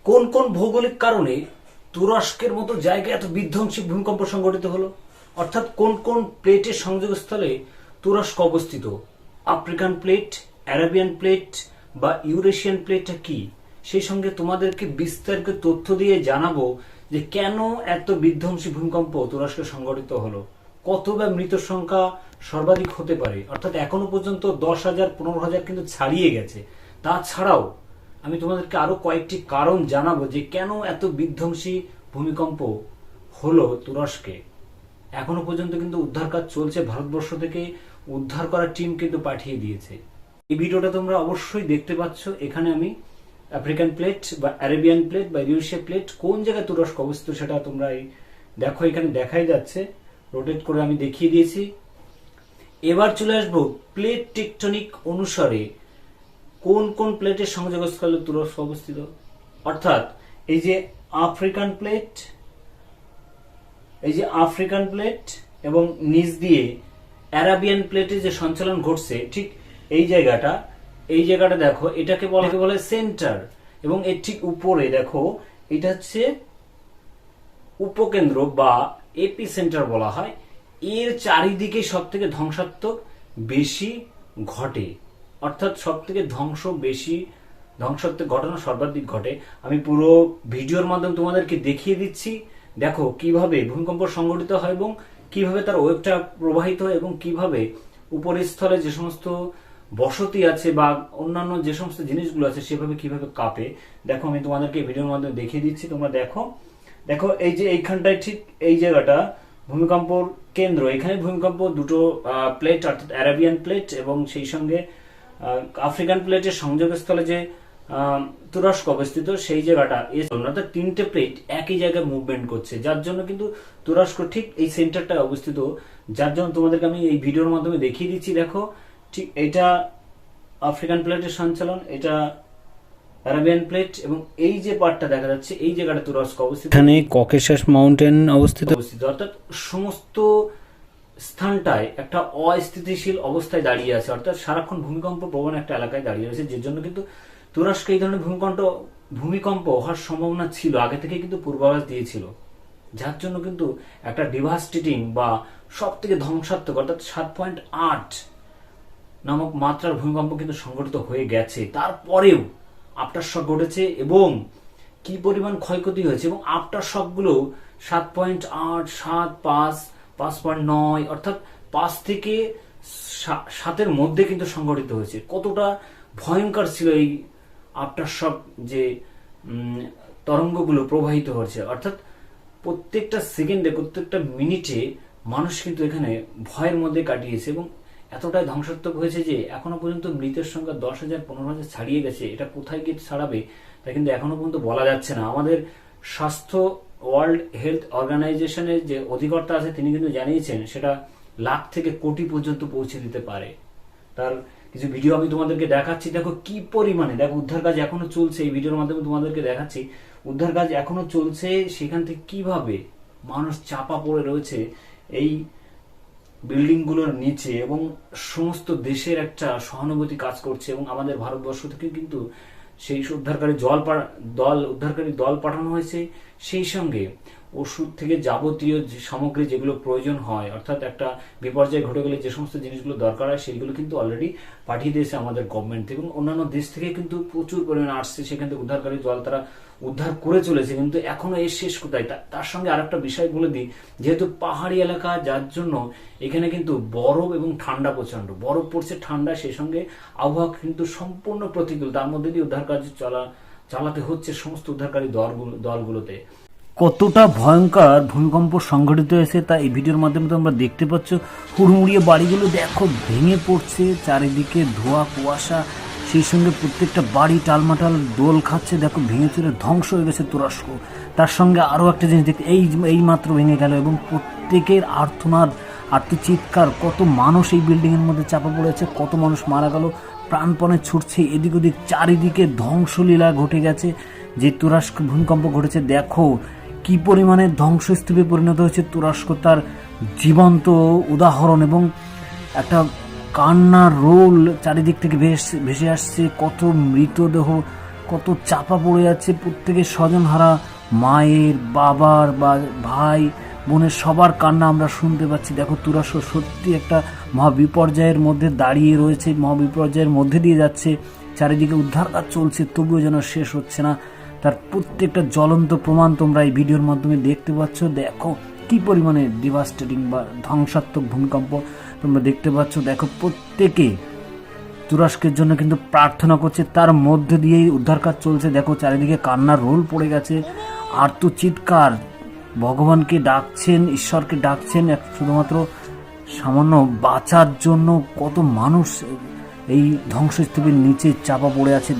কোন কোন ভৌগোলিক কারণে তুরস্কের মতো জায়গায় এত বিধ্বংসী ভূমিকম্প সংঘটিত হলো, অর্থাৎ কোন কোন প্লেটের সংযোগস্থলে তুরস্ক অবস্থিত, আফ্রিকান প্লেট, অ্যারাবিয়ান প্লেট বা ইউরেশিয়ান প্লেটটা কি, সেই সঙ্গে তোমাদেরকে বিস্তারিত তথ্য দিয়ে জানাবো যে কেন এত বিধ্বংসী ভূমিকম্প তুরস্কে সংঘটিত হলো, কত বা মৃত সংখ্যা সর্বাধিক হতে পারে, অর্থাৎ এখনো পর্যন্ত 10,000 15,000 কিন্তু ছাড়িয়ে গেছে। তাছাড়াও আমি তোমাদেরকে আরো কয়েকটি কারণ জানাবো যে কেন এত বিধ্বংসী ভূমিকম্প হলো তুরস্কে। এখনো পর্যন্ত কিন্তু উদ্ধার কাজ চলছে, ভারতবর্ষ থেকে উদ্ধার করার টিম কিন্তু পাঠিয়ে দিয়েছে। এই ভিডিওটা তোমরা অবশ্যই দেখতে পাচ্ছ। এখানে আমি আফ্রিকান প্লেট বা অ্যারাবিয়ান প্লেট বা ইউরেশিয়ান প্লেট কোন জায়গায় তুরস্ক অবস্থিত সেটা তোমরা দেখো, এখানে দেখাই যাচ্ছে, রোটেট করে আমি দেখিয়ে দিয়েছি। এবার চলে আসবো প্লেট টেকটনিক অনুসারে কোন কোন প্লেটের সংযোগস্থলে তুরস্ক অবস্থিত, অর্থাৎ এই যে আফ্রিকান প্লেট এবং নিচ দিয়ে অ্যারাবিয়ান প্লেটে যে সঞ্চালন ঘটছে, ঠিক এই জায়গাটা দেখো, এটাকে বলে সেন্টার, এবং এর ঠিক উপরে দেখো এটা হচ্ছে উপকেন্দ্র বা এপি সেন্টার বলা হয়। এর চারিদিকে সব থেকে ধ্বংসাত্মক বেশি ঘটে, অর্থাৎ সব থেকে ধ্বংসাত্মক ঘটনা সর্বাধিক ঘটে। আমি পুরো ভিডিওর মাধ্যমে তোমাদেরকে দেখিয়ে দিচ্ছি, দেখো কিভাবে ভূমিকম্প সংঘটিত হয় এবং কিভাবে তার ওয়েভটা প্রবাহিত হয় এবং কিভাবে উপরের স্থলে যে সমস্ত বসতি আছে বা অন্যান্য যে সমস্ত জিনিসগুলো আছে সেভাবে কিভাবে কাঁপে। দেখো আমি তোমাদেরকে ভিডিওর মাধ্যমে দেখিয়ে দিচ্ছি, তোমরা দেখো এই যে এইখানটায় ঠিক এই জায়গাটা ভূমিকম্পর কেন্দ্র। এখানে ভূমিকম্প দুটো প্লেট অর্থাৎ অ্যারাবিয়ান প্লেট এবং সেই সঙ্গে আফ্রিকান প্লেটের সংযোগস্থলে যে তুরস্ক অবস্থিত সেই জায়গাটা, অর্থাৎ তিনটে প্লেট একই জায়গায় মুভমেন্ট করছে, যার জন্য কিন্তু তুরস্ক ঠিক এই সেন্টারটা অবস্থিত, যার জন্য তোমাদেরকে আমি এই ভিডিওর মাধ্যমে দেখিয়ে দিচ্ছি। দেখো ঠিক এটা আফ্রিকান প্লেটের সঞ্চালন, এটা অ্যারাবিয়ান প্লেট, এবং এই যে পার্টটা দেখা যাচ্ছে এই জায়গাটা তুরস্ক অবস্থিত, এখানে ককেশাস মাউন্টেন অবস্থিত, অর্থাৎ সমস্ত স্থানটায় একটা অস্থিতিশীল অবস্থায় দাঁড়িয়ে আছে, অর্থাৎ সারাক্ষণ ভূমিকম্প প্রবণ একটা এলাকায় দাঁড়িয়ে রয়েছে, যে জন্য কিন্তু তুরস্কে এই ধরনের ভূমিকম্প হওয়ার সম্ভাবনা ছিল, আগে থেকে কিন্তু পূর্বাভাস দিয়েছিল, যার জন্য কিন্তু একটা ডিভাস্টেটিং বা সব থেকে ধ্বংসাত্মক অর্থাৎ 7.8 নামক মাত্রার ভূমিকম্প কিন্তু সংঘটিত হয়ে গেছে। তারপরেও আফটার শক ঘটেছে এবং কি পরিমাণ ক্ষয়ক্ষতি হয়েছে, এবং আফটার শক গুলো 7.8, 7, 5, 5.9 অর্থাৎ 5 থেকে 7-এর মধ্যে কিন্তু সংঘটিত হয়েছে। কতটা ভয়ঙ্কর ছিল এই আফটার শক যে তরঙ্গগুলো প্রবাহিত হয়েছে, অর্থাৎ প্রত্যেকটা সেকেন্ডে প্রত্যেকটা মিনিটে মানুষ কিন্তু এখানে ভয়ের মধ্যে কাটিয়েছে এবং এতটাই ধ্বংসাত্মক হয়েছে যে এখনো পর্যন্ত মৃতের সংখ্যা 10,000 15,000 ছাড়িয়ে গেছে। এটা কোথায় গিয়ে ছাড়াবে তা কিন্তু এখনো পর্যন্ত বলা যাচ্ছে না। আমাদের স্বাস্থ্য ওয়ার্ল্ড হেলথ অর্গানাইজেশনের যে অধিকর্তা আছে তিনি কিন্তু জানিয়েছেন সেটা লাখ থেকে কোটি পর্যন্ত পৌঁছে দিতে পারে। তার কিছু ভিডিও আমি তোমাদেরকে দেখাচ্ছি, দেখো কি পরিমাণে, দেখো উদ্ধার কাজ এখনো চলছে, এই ভিডিওর মাধ্যমে তোমাদেরকে দেখাচ্ছি উদ্ধার কাজ এখনো চলছে, সেখান থেকে কিভাবে মানুষ চাপা পড়ে রয়েছে এই বিল্ডিং গুলোর নিচে, এবং সমস্ত দেশের একটা সহানুভূতি কাজ করছে, এবং আমাদের ভারতবর্ষ থেকে কিন্তু সেই উদ্ধারকারী দল পাঠানো হয়েছে, সেই সঙ্গে ওষুধ থেকে যাবতীয় যে সামগ্রী যেগুলো প্রয়োজন হয়, অর্থাৎ একটা বিপর্যয় ঘটে গেলে যে সমস্ত জিনিসগুলো দরকার হয় সেইগুলো কিন্তু অলরেডি পাঠিয়ে দিয়েছে আমাদের গভর্নমেন্ট থেকে, এবং অন্যান্য দেশ থেকে কিন্তু প্রচুর পরিমাণে আসছে, সেখান থেকে উদ্ধারকারী দল তারা উদ্ধার করে চলেছে, কিন্তু এখনো এর শেষ কোথায়। তার সঙ্গে আরেকটা বিষয় বলে দিই, যেহেতু পাহাড়ি এলাকা যার জন্য এখানে কিন্তু বরফ এবং ঠান্ডা, প্রচন্ড বরফ পড়ছে, ঠান্ডা, সেই সঙ্গে আবহাওয়া কিন্তু সম্পূর্ণ প্রতিকূল, তার মধ্যে দিয়ে উদ্ধার কাজ চালাতে হচ্ছে সমস্ত উদ্ধারকারী দলগুলোতে। কতটা ভয়ঙ্কর ভূমিকম্প সংঘটিত হয়েছে তা এই ভিডিওর মাধ্যমে তোমরা দেখতে পাচ্ছ। হুড়মুড়িয়ে বাড়িগুলো দেখো ভেঙে পড়ছে, চারিদিকে ধোঁয়া কুয়াশা, সেই সঙ্গে প্রত্যেকটা বাড়ি টালমাটাল দোল খাচ্ছে, দেখো ভেঙে চুরে ধ্বংস হয়ে গেছে তুরস্ক। তার সঙ্গে আরও একটা জিনিস দেখতে, এই মাত্র ভেঙে গেল এবং প্রত্যেকের আর্তচিৎকার, কত মানুষ এই বিল্ডিংয়ের মধ্যে চাপা পড়েছে, কত মানুষ মারা গেল, প্রাণপণে ছুটছে এদিক ওদিক, চারিদিকে ধ্বংসলীলা ঘটে গেছে। যে তুরস্ক ভূমিকম্প ঘটেছে দেখো কি পরিমাণে ধ্বংসস্তূপে পরিণত হয়েছে তুরস্ক, তার জীবন্ত উদাহরণ, এবং একটা কান্নার রোল চারিদিক থেকে ভেসে আসছে, কত মৃতদেহ, কত চাপা পড়ে যাচ্ছে, প্রত্যেকের স্বজনহারা মায়ের, বাবার বা ভাই বোনের সবার কান্না আমরা শুনতে পাচ্ছি। দেখো তুরস্ক সত্যি একটা মহাবিপর্যয়ের মধ্যে দাঁড়িয়ে রয়েছে, মহাবিপর্যয়ের মধ্যে দিয়ে যাচ্ছে, চারিদিকে উদ্ধার কাজ চলছে, তবুও যেন শেষ হচ্ছে না। তার প্রত্যেকটা জ্বলন্ত প্রমাণ তোমরা এই ভিডিওর মাধ্যমে দেখতে পাচ্ছ। দেখো কি পরিমাণে ডিভাস্টেটিং বা ধ্বংসাত্মক ভূমিকম্প তোমরা দেখতে পাচ্ছ। দেখো প্রত্যেকে তুরস্কের জন্য কিন্তু প্রার্থনা করছে, তার মধ্যে দিয়েই উদ্ধার কাজ চলছে। দেখো চারিদিকে কান্নার রোল পড়ে গেছে, আর তো চিৎকার, ভগবানকে ডাকছেন, ঈশ্বরকে ডাকছেন শুধুমাত্র সামান্য বাঁচার জন্য। কত মানুষ এই ধ্বংসস্তূপের নিচে চাপা পড়ে আছে।